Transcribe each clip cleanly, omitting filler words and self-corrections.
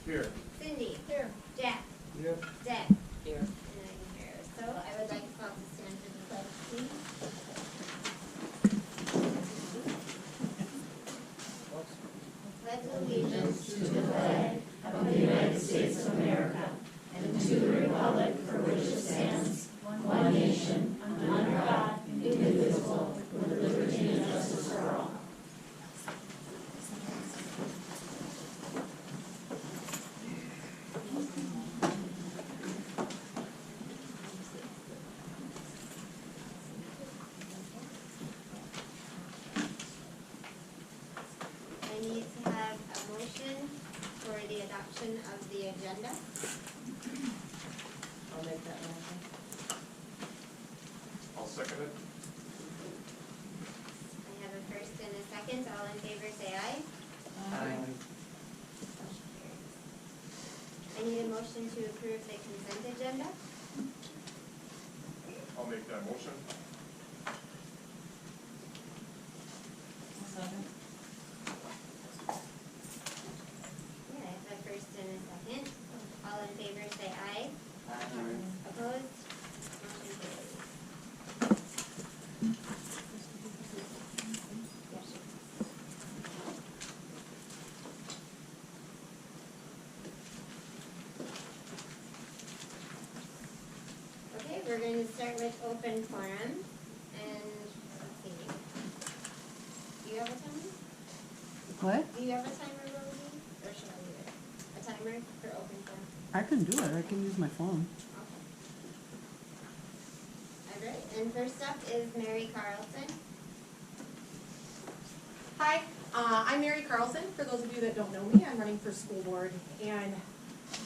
Here. Cindy. Here. Jack. Here. Deb. Here. And I'm here. So I would like us all to stand for the pledge, please. Pledge allegiance to the flag of the United States of America and to the republic for which it stands, one nation, under God, indivisible, with liberty and justice for all. I need to have a motion for the adoption of the agenda. I'll make that motion. I'll second it. I have a first and a second. All in favor say aye. Aye. Motion carries. I need a motion to approve the consent agenda. I'll make that motion. Second. Yeah, I have a first and a second. All in favor say aye. Aye. Opposed? Motion carries. Yes, sir. Okay, we're going to start with open forum, and let's see. Do you have a timer? What? Do you have a timer, Rosie? Or should I leave it? A timer for open forum? I can do it. I can use my phone. Okay. All right, and first up is Mary Carlson. Hi, I'm Mary Carlson. For those of you that don't know me, I'm running for school board. And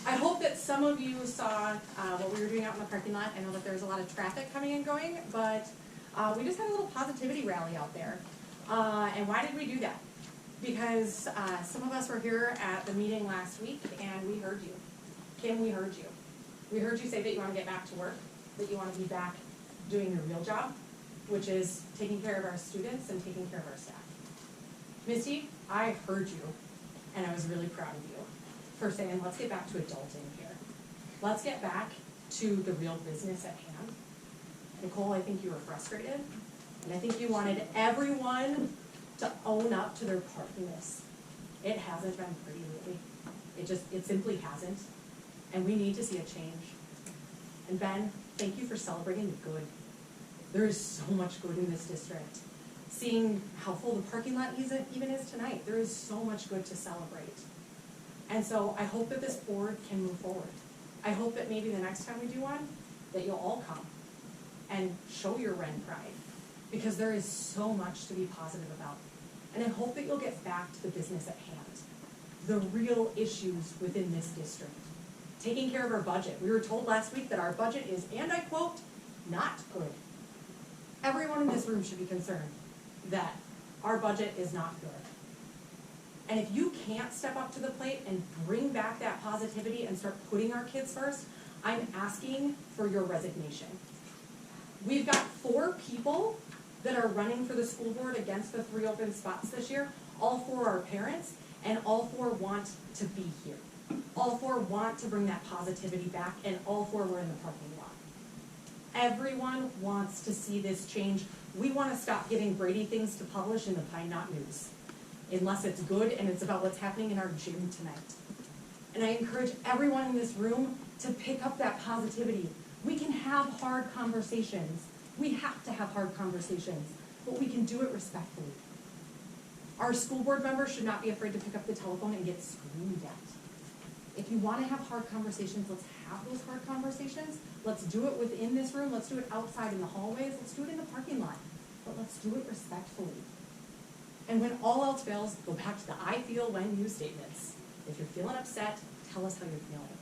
I hope that some of you saw what we were doing out in the parking lot. I know that there's a lot of traffic coming and going, but we just had a little positivity rally out there. And why did we do that? Because some of us were here at the meeting last week and we heard you. Kim, we heard you. We heard you say that you want to get back to work, that you want to be back doing your real job, which is taking care of our students and taking care of our staff. Misty, I heard you, and I was really proud of you for saying, let's get back to adulting here. Let's get back to the real business at hand. Nicole, I think you were frustrated, and I think you wanted everyone to own up to their part in this. It hasn't been pretty lately. It simply hasn't, and we need to see a change. And Ben, thank you for celebrating the good. There is so much good in this district. Seeing how full the parking lot even is tonight, there is so much good to celebrate. And so I hope that this board can move forward. I hope that maybe the next time we do one, that you'll all come and show your Ren pride, because there is so much to be positive about. And I hope that you'll get back to the business at hand, the real issues within this district. Taking care of our budget. We were told last week that our budget is, and I quote, not good. Everyone in this room should be concerned that our budget is not good. And if you can't step up to the plate and bring back that positivity and start putting our kids first, I'm asking for your resignation. We've got 4 people that are running for the school board against the 3 open spots this year. All 4 are parents, and all 4 want to be here. All 4 want to bring that positivity back, and all 4 were in the parking lot. Everyone wants to see this change. We want to stop giving Brady things to publish in the Pine Knot News, unless it's good and it's about what's happening in our gym tonight. And I encourage everyone in this room to pick up that positivity. We can have hard conversations. We have to have hard conversations, but we can do it respectfully. Our school board members should not be afraid to pick up the telephone and get screamed at. If you want to have hard conversations, let's have those hard conversations. Let's do it within this room. Let's do it outside in the hallways. Let's do it in the parking lot. But let's do it respectfully. And when all else fails, go back to the I feel when you statements. If you're feeling upset, tell us how you're feeling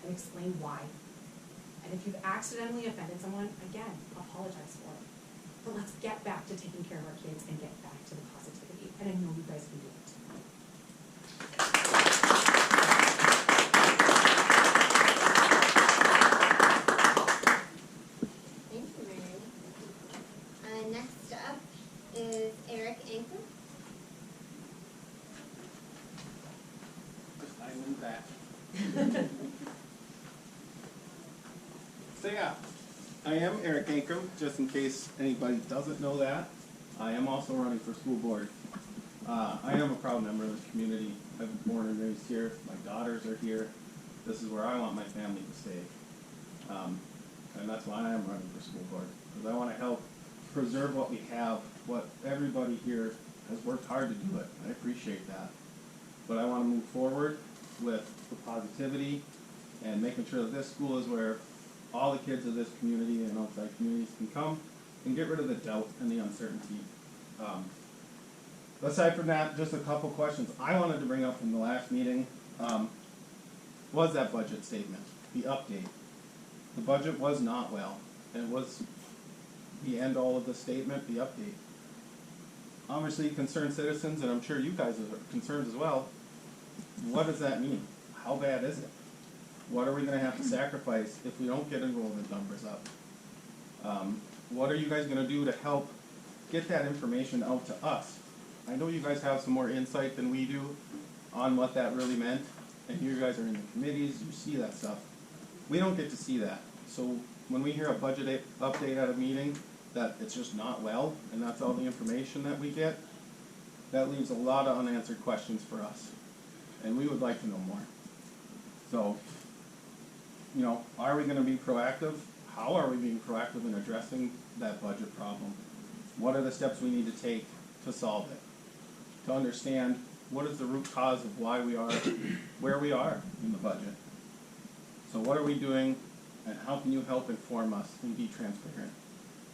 and explain why. And if you've accidentally offended someone, again, apologize for it. But let's get back to taking care of our kids and get back to the positivity. And I know you guys can do it. Thank you, Mary. Next up is Eric Anker. I move that So yeah, I am Eric Ankrum, just in case anybody doesn't know that. I am also running for school board. I am a proud member of this community. I've been born and raised here. My daughters are here. This is where I want my family to stay. And that's why I am running for school board, because I want to help preserve what we have, what everybody here has worked hard to do it. I appreciate that. But I want to move forward with the positivity and making sure that this school is where all the kids of this community and outside communities can come and get rid of the doubt and the uncertainty. Aside from that, just a couple questions I wanted to bring up from the last meeting was that budget statement, the update. The budget was not well, and it was the end all of the statement, the update. Obviously, concerned citizens, and I'm sure you guys are concerned as well. What does that mean? How bad is it? What are we going to have to sacrifice if we don't get enrollment numbers up? What are you guys going to do to help get that information out to us? I know you guys have some more insight than we do on what that really meant, and you guys are in the committees, you see that stuff. We don't get to see that. So when we hear a budget update at a meeting that it's just not well, and that's all the information that we get, that leaves a lot of unanswered questions for us. And we would like to know more. So, you know, are we going to be proactive? How are we being proactive in addressing that budget problem? What are the steps we need to take to solve it? To understand what is the root cause of why we are where we are in the budget. So what are we doing, and how can you help inform us and be transparent?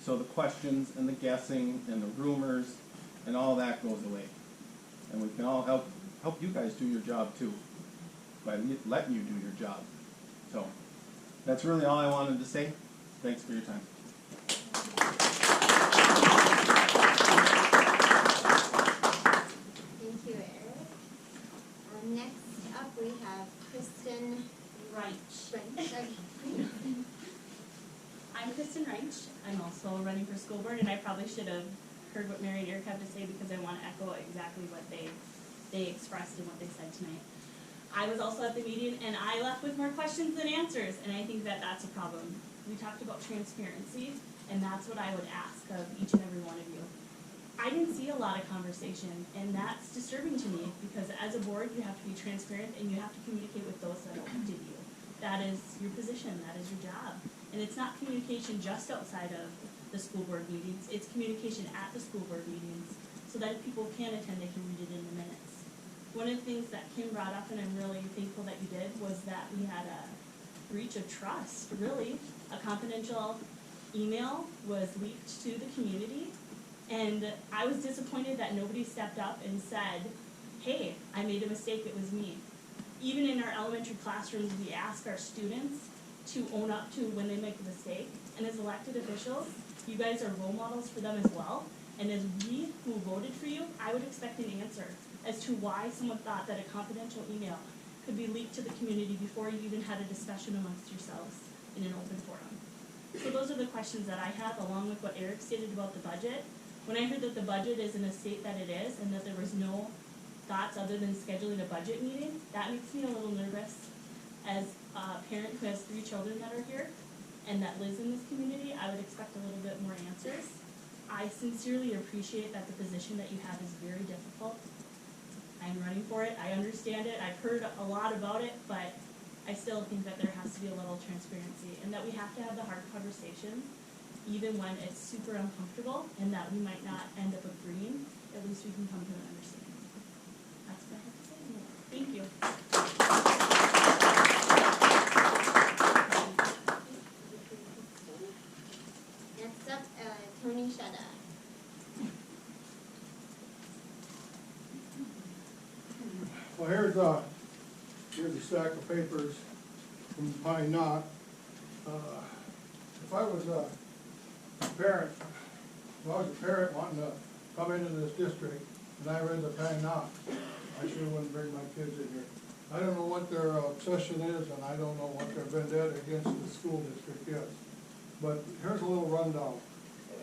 So the questions and the guessing and the rumors and all that goes away. And we can all help you guys do your job too, by letting you do your job. So that's really all I wanted to say. Thanks for your time. Thank you, Eric. Next up, we have Kristen Reich. Reich. I'm Kristen Reich. I'm also running for school board, and I probably should have heard what Mary and Eric have to say because I want to echo exactly what they expressed and what they said tonight. I was also at the meeting, and I left with more questions than answers, and I think that that's a problem. We talked about transparency, and that's what I would ask of each and every one of you. I didn't see a lot of conversation, and that's disturbing to me because as a board, you have to be transparent and you have to communicate with those that elected you. That is your position, that is your job. And it's not communication just outside of the school board meetings, it's communication at the school board meetings so that if people can attend, they can read it in the minutes. One of the things that Kim brought up, and I'm really thankful that you did, was that we had a breach of trust, really. A confidential email was leaked to the community. And I was disappointed that nobody stepped up and said, hey, I made a mistake, it was me. Even in our elementary classrooms, we ask our students to own up to when they make a mistake. And as elected officials, you guys are role models for them as well. And as we who voted for you, I would expect an answer as to why someone thought that a confidential email could be leaked to the community before you even had a discussion amongst yourselves in an open forum. So those are the questions that I have, along with what Eric stated about the budget. When I heard that the budget is in a state that it is, and that there was no thoughts other than scheduling a budget meeting, that makes me a little nervous. As a parent who has 3 children that are here, and that lives in this community, I would expect a little bit more answers. I sincerely appreciate that the position that you have is very difficult. I'm running for it, I understand it, I've heard a lot about it, but I still think that there has to be a little transparency, and that we have to have the hard conversation even when it's super uncomfortable and that we might not end up agreeing, at least we can come to an understanding. That's what I have to say. Thank you. Next up, Tony Shada. Well, here's a stack of papers from Pine Knot. If I was a parent, wanting to come into this district, and I read the Pine Knot, I sure wouldn't bring my kids in here. I don't know what their obsession is, and I don't know what their vendetta against the school district is. But here's a little rundown.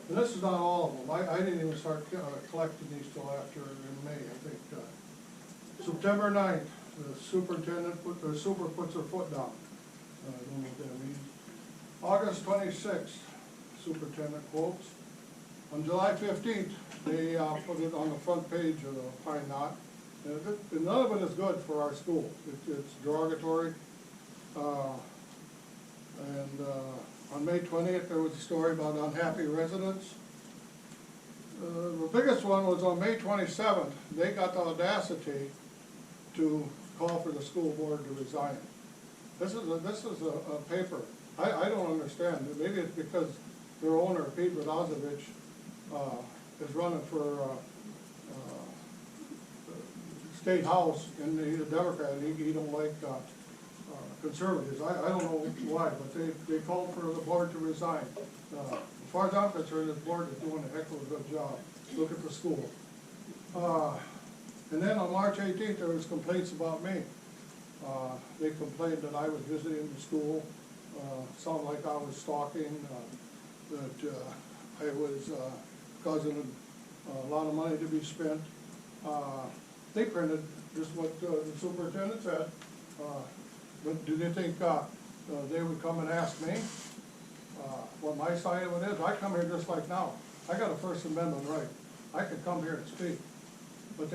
And this is not all of them. I didn't even start collecting these till after in May, I think. September 9th, the super puts her foot down. I don't know what that means. August 26th, superintendent quotes. On July 15th, they put it on the front page of the Pine Knot. And none of it is good for our school. It's derogatory. On May 20th, there was a story about unhappy residents. The biggest one was on May 27th. They got the audacity to call for the school board to resign. This is a paper. I don't understand. Maybe it's because their owner, Pete Radozovich, is running for state house, and he's a Democrat, and he don't like conservatives. I don't know why, but they called for the board to resign. As far as I'm concerned, this board is doing a heck of a good job. Look at the school. And then on March 18th, there was complaints about me. They complained that I was visiting the school, sounded like I was stalking, that I was causing a lot of money to be spent. They printed just what the superintendent said. But do they think they would come and ask me what my side of it is? I come here just like now. I got a First Amendment right. I could come here and speak. But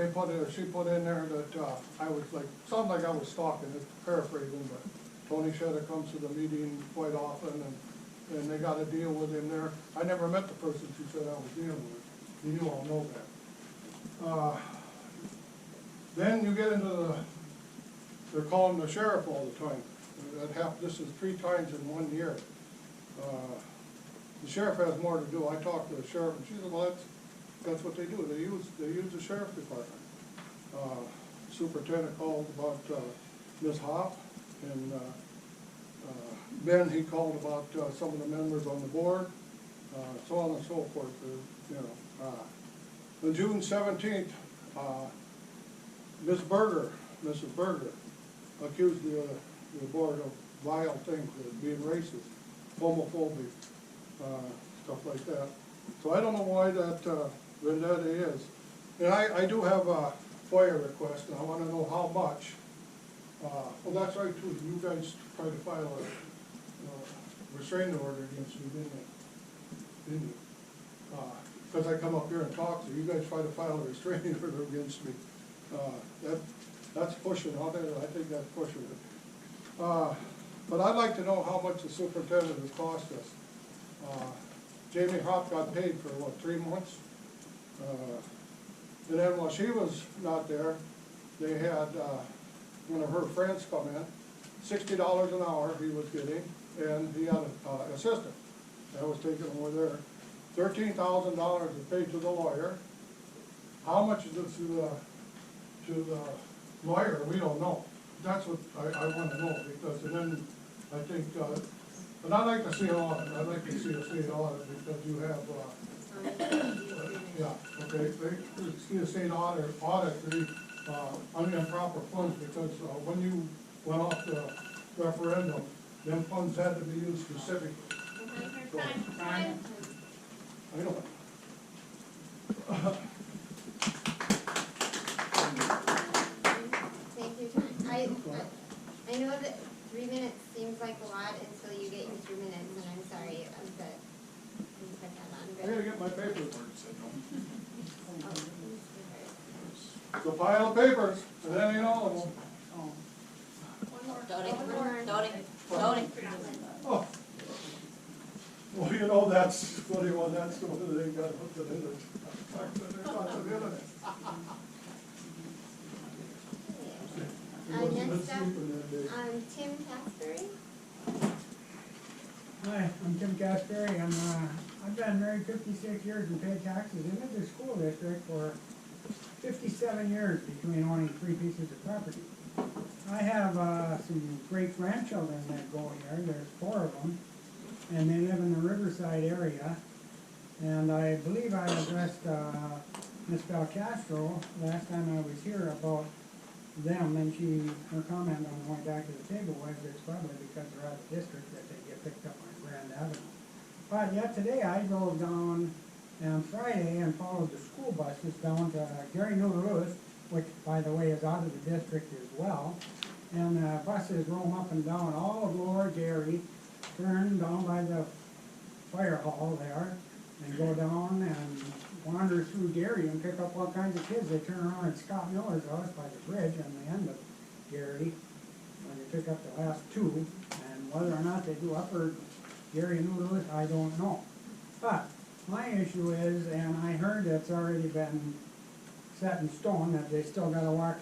she put in there that I was like, sounded like I was stalking, it's paraphrasing, but Tony Shedder comes to the meeting quite often, and they got a deal with him there. I never met the person she said I was dealing with. You all know that. Then you get into they're calling the sheriff all the time. This is 3 times in 1 year. The sheriff has more to do. I talked to the sheriff, and she said, well, that's what they do. They use the sheriff's department. Superintendent called about Ms. Hoff, and Ben, he called about some of the members on the board, so on and so forth. On June 17th, Mrs. Berger accused the board of vile things, being racist, homophobic, stuff like that. So I don't know why that vendetta is. And I do have a FOIA request, and I want to know how much. Well, that's right too. You guys tried to file a restraining order against me, didn't you? Because I come up here and talk to you, you guys try to file a restraining order against me. That's pushing on it. I think that's pushing it. But I'd like to know how much the superintendent has cost us. Jamie Hopp got paid for, what, 3 months? And then while she was not there, they had one of her friends come in, $60 an hour he was getting, and he had an assistant that was taken over there. $13,000 is paid to the lawyer. How much is it to the lawyer? We don't know. That's what I want to know, because then I think, but I'd like to see an audit. I'd like to see a state audit, because you have, yeah, okay, see a state audit on the improper funds, because when you went off the referendum, them funds had to be used specifically. Time. I know. Take your time. I know that 3 minutes seems like a lot until you get your 3 minutes, and I'm sorry, but please put that on. I gotta get my paperwork. Oh, So pile of papers, and then ain't all of them. Voting. Oh. Well, you know, that's funny, well, that's the one that they got hooked it in the, they're not the internet. Next up, Tim Caspery. Hi, I'm Tim Caspery. I've been married 56 years and paid taxes in the school district for 57 years between owning 3 pieces of property. I have some great grandchildren that go here. There's 4 of them, and they live in the Riverside area. And I believe I addressed Ms. Belcastro last time I was here about them, and her comment on going back to the table was it's probably because they're out of district that they get picked up on Grand Avenue. But yet today I drove down on Friday and followed the school buses down to Gary Noodle Lewis which, by the way, is out of the district as well. And buses roam up and down all of Lower Gary, turn down by the fire hall there, and go down and wander through Gary and pick up all kinds of kids. They turn around at Scott Miller's house by the bridge on the end of Gary, when they pick up the last two. And whether or not they do Upper Gary and New Lewis, I don't know. But my issue is, and I heard it's already been set in stone, that they still gotta walk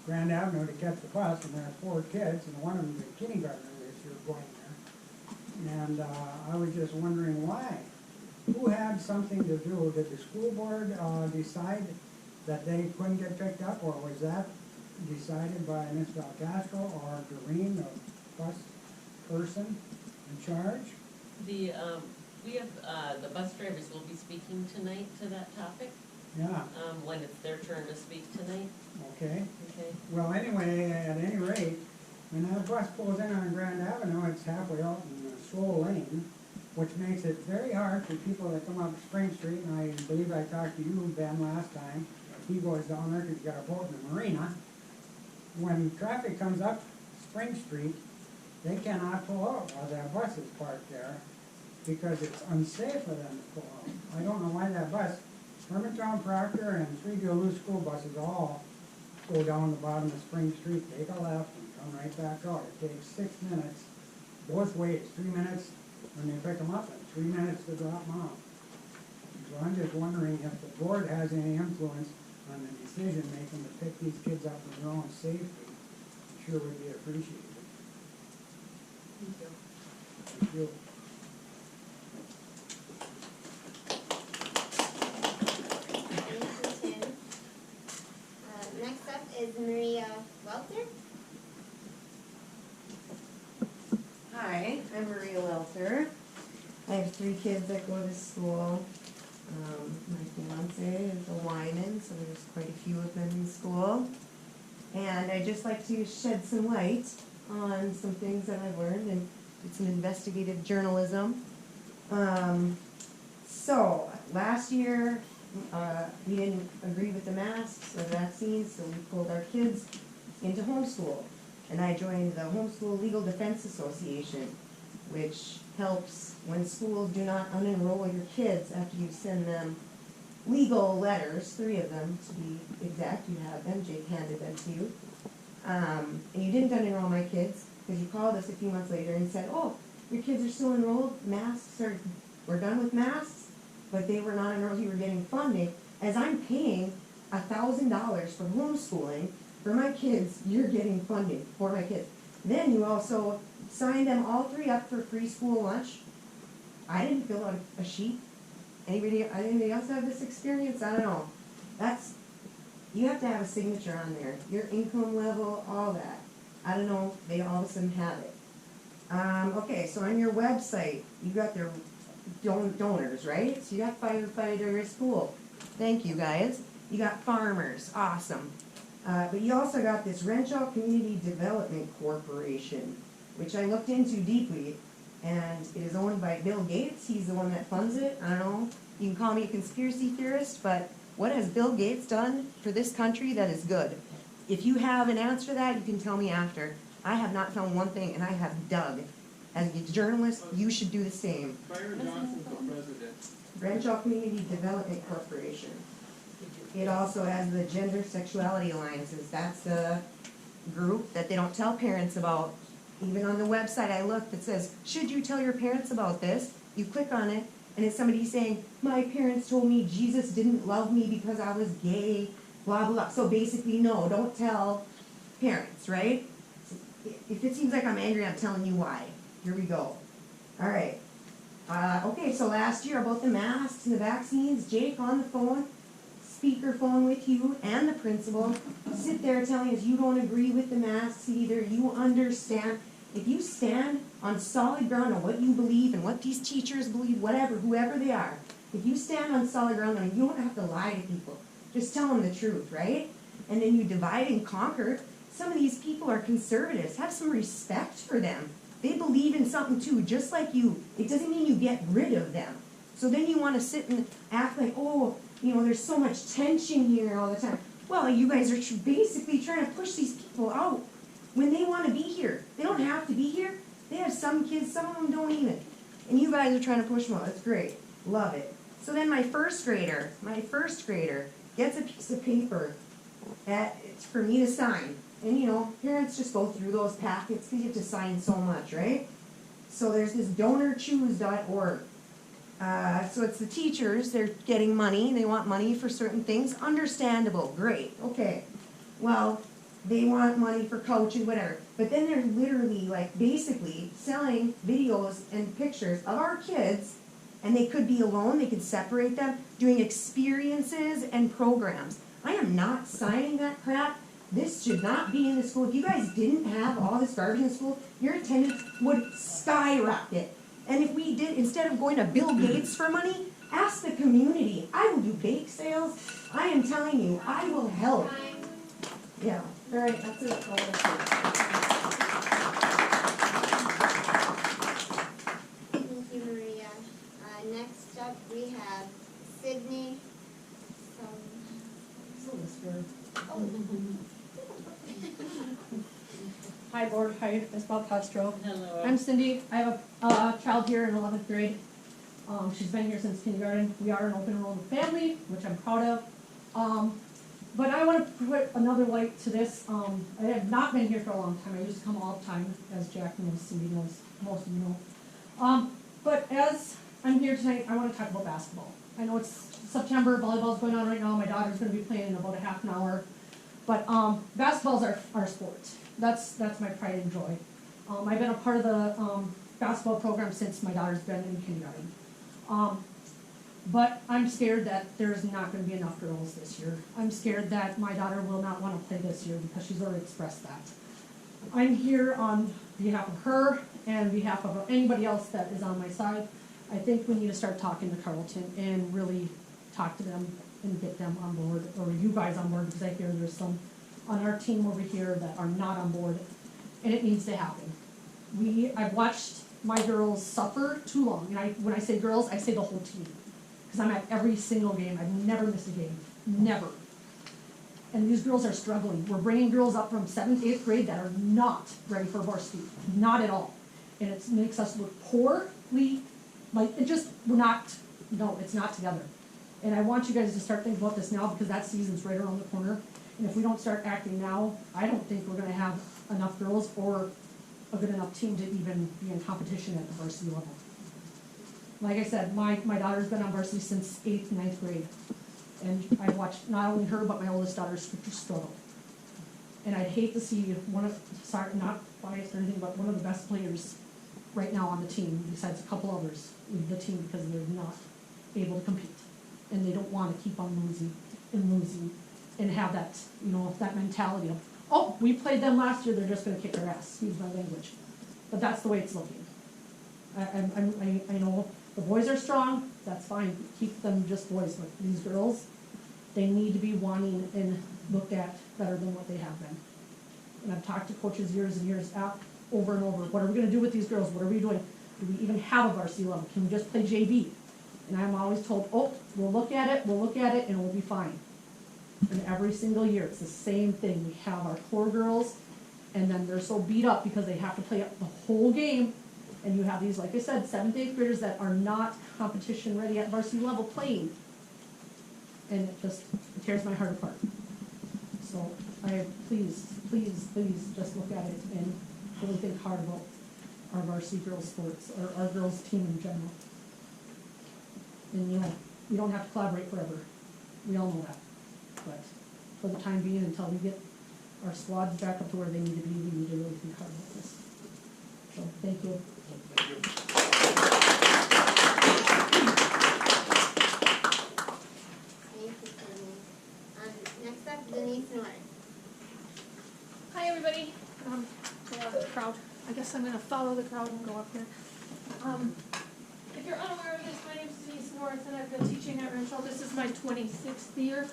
Grand Avenue to catch the bus, and there's 4 kids, and one of them's a kindergartner this year going there. And I was just wondering why. Who had something to do? Did the school board decide that they couldn't get picked up, or was that decided by Mr. Alcastro or Doreen, the bus person in charge? We have, the bus drivers will be speaking tonight to that topic, Yeah, when it's their turn to speak tonight, okay. okay? Well, anyway, at any rate, when that bus pulls in on Grand Avenue, it's halfway out in the slow lane, which makes it very hard for people that come up Spring Street, and I believe I talked to you, Ben, last time. He goes down there because he's got a boat in the marina. When traffic comes up Spring Street, they cannot pull out while that bus is parked there because it's unsafe for them to pull out. I don't know why that bus, Hermantown, Proctor, and Three Duluth school buses all go down the bottom of Spring Street, take a left, and come right back out. It takes 6 minutes both ways, 3 minutes when they pick them up and 3 minutes to drop them off. So I'm just wondering if the board has any influence on the decision making to pick these kids up for their own safety. It sure would be appreciated. Thank you. Thank you. Thank you, Tim. Next up is Maria Welter. Hi, I'm Maria Welter. I have 3 kids that go to school. My fiance is a Wyman, so there's quite a few of them in school. And I'd just like to shed some light on some things that I've learned and did some investigative journalism. So, last year, we didn't agree with the masks or vaccines, so we pulled our kids into homeschool. And I joined the Homeschool Legal Defense Association, which helps when schools do not unenroll your kids after you send them legal letters, 3 of them to be exact. You have them, Jake handed them to you. And you didn't unenroll my kids, because you called us a few months later and said, oh, your kids are still enrolled, we're done with masks, but they were not enrolled, you were getting funding. As I'm paying $1,000 for homeschooling, for my kids, you're getting funding for my kids. Then you also signed them all 3 up for free school lunch. I didn't fill out a sheet. Anybody else have this experience? I don't know. You have to have a signature on there. Your income level, all that. I don't know, they all of a sudden have it. Okay, so on your website, you got their donors, right? So you got firefighters, cool. Thank you guys. You got farmers, awesome. But you also got this Renshaw Community Development Corporation, which I looked into deeply, and it is owned by Bill Gates. He's the one that funds it. I don't know, you can call me a conspiracy theorist, but what has Bill Gates done for this country that is good? If you have an answer to that, you can tell me after. I have not found one thing, and I have dug. As a journalist, you should do the same. Byron Johnson's the president. Renshaw Community Development Corporation. It also has the Gender Sexuality Alliances. That's a group that they don't tell parents about. Even on the website I looked, it says, should you tell your parents about this? You click on it, and it's somebody saying, my parents told me Jesus didn't love me because I was gay, blah, blah, blah. So basically, no, don't tell parents, right? If it seems like I'm angry, I'm telling you why. Here we go. All right. Okay, so last year about the masks and the vaccines, Jake on the phone, speakerphone with you and the principal, sit there telling us you don't agree with the masks either, you understand. If you stand on solid ground on what you believe and what these teachers believe, whatever, whoever they are, if you stand on solid ground, then you don't have to lie to people. Just tell them the truth, right? And then you divide and conquer. Some of these people are conservatives. Have some respect for them. They believe in something too, just like you. It doesn't mean you get rid of them. So then you want to sit and act like, oh, you know, there's so much tension here all the time. Well, you guys are basically trying to push these people out when they wanna be here. They don't have to be here. They have some kids, some of them don't even. And you guys are trying to push them out. It's great. Love it. So then my first grader gets a piece of paper that it's for me to sign. And you know, parents just go through those packets because you have to sign so much, right? So there's this donorchoose.org. So it's the teachers, they're getting money, they want money for certain things. Understandable, great, okay. Well, they want money for coaching, whatever. But then they're literally, like, basically selling videos and pictures of our kids, and they could be alone, they could separate them, doing experiences and programs. I am not signing that crap. This should not be in the school. If you guys didn't have all this garbage in school, your attendance would skyrocket. And if we did, instead of going to Bill Gates for money, ask the community. I will do bake sales. I am telling you, I will help. Yeah, all right, that's it. All that's it. Thank you, Maria. Next up, we have Sydney. Hi board, hi Ms. Castro. Hello. I'm Cindy. I have a child here in 11th grade. She's been here since kindergarten. We are an open enrollment family, which I'm proud of. But I want to put another light to this. I have not been here for a long time. I used to come all the time, as Jack knows, Cindy knows, most of you know. But as I'm here tonight, I want to talk about basketball. I know it's September, volleyball's going on right now. My daughter's going to be playing in about a half an hour. But basketball's our sport. That's my pride and joy. I've been a part of the basketball program since my daughter's been in kindergarten. But I'm scared that there's not going to be enough girls this year. I'm scared that my daughter will not want to play this year because she's already expressed that. I'm here on behalf of her and behalf of anybody else that is on my side. I think we need to start talking to Carleton and really talk to them and get them on board, or you guys on board, because I hear there's some on our team over here that are not on board, and it needs to happen. I've watched my girls suffer too long, and when I say girls, I say the whole team, because I'm at every single game. I've never missed a game, never. And these girls are struggling. We're bringing girls up from 7th, 8th grade that are not ready for varsity, not at all. And it makes us look poorly, like it's not together. And I want you guys to start thinking about this now, because that season's right around the corner. And if we don't start acting now, I don't think we're gonna have enough girls or a good enough team to even be in competition at the varsity level. Like I said, my daughter's been on varsity since 8th, 9th grade. And I've watched not only her, but my oldest daughter struggle. And I'd hate to see not biased or anything, but one of the best players right now on the team, besides a couple others, leave the team because they're not able to compete. And they don't want to keep on losing and have that, that mentality of, oh, we played them last year, they're just going to kick our ass, excuse my language. But that's the way it's looking. I know the boys are strong, that's fine, keep them just boys, but these girls, they need to be wanting and looked at better than what they have been. And I've talked to coaches years and years out, over and over, what are we going to do with these girls, what are we doing? Do we even have a varsity level? Can we just play JV? And I'm always told, oh, we'll look at it, and we'll be fine. And every single year, it's the same thing. We have our core girls, and then they're so beat up because they have to play the whole game. And you have these, like I said, 7th, 8th graders that are not competition ready at varsity level playing. And it tears my heart apart. So please just look at it and really think hard about our varsity girls sports, or our girls team in general. And we don't have to collaborate forever. We all know that. But for the time being, until we get our squads back up to where they need to be, we need to really think hard about this. So, thank you. Thank you, Sydney. Next up, Denise Norris. Hi, everybody. The crowd. I guess I'm going to follow the crowd and go up here. If you're unaware of this, my name is Denise Norris, and I've been teaching at Renshaw. This is my 26th year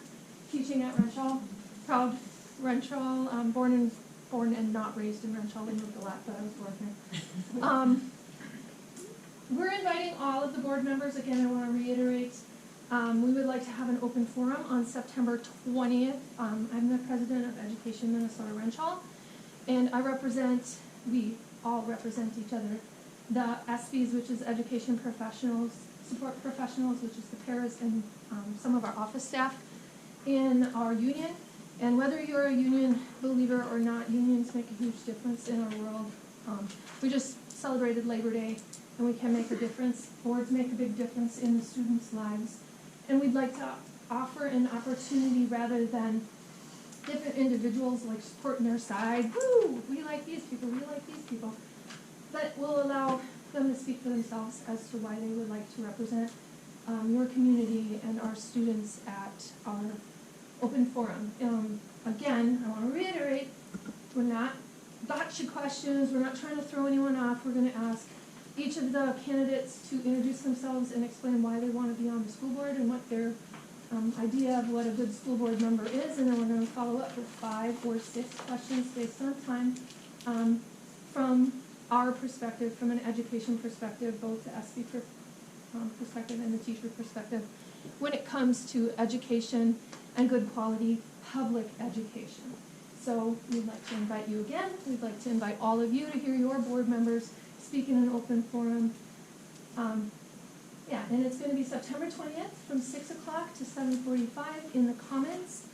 teaching at Renshaw. Proud Renshaw. Born and not raised in Renshaw. We moved a lot, but I was born here. We're inviting all of the board members. Again, I want to reiterate, We would like to have an open forum on September 20th. I'm the president of Education Minnesota Wrenchall, and we all represent each other. The SBs, which is Education Professionals, Support Professionals, which is the paras, and some of our office staff in our union. And whether you're a union believer or not, unions make a huge difference in our world. We just celebrated Labor Day, and we can make a difference. Boards make a big difference in the students' lives. And we'd like to offer an opportunity rather than different individuals like supporting their side. Woo! We like these people, we like these people. But we'll allow them to speak for themselves as to why they would like to represent your community and our students at our open forum. Again, I want to reiterate, we're not gotcha questions, we're not trying to throw anyone off. We're going to ask each of the candidates to introduce themselves and explain why they want to be on the school board and what their idea of what a good school board member is, and then we're going to follow up with 5 or 6 questions based on time from our perspective, from an education perspective, both the SB perspective and the teacher perspective, when it comes to education and good quality public education. So we'd like to invite you again. We'd like to invite all of you to hear your board members speak in an open forum. Yeah, and it's going to be September 20th from 6 o'clock to 7:45 in the Commons.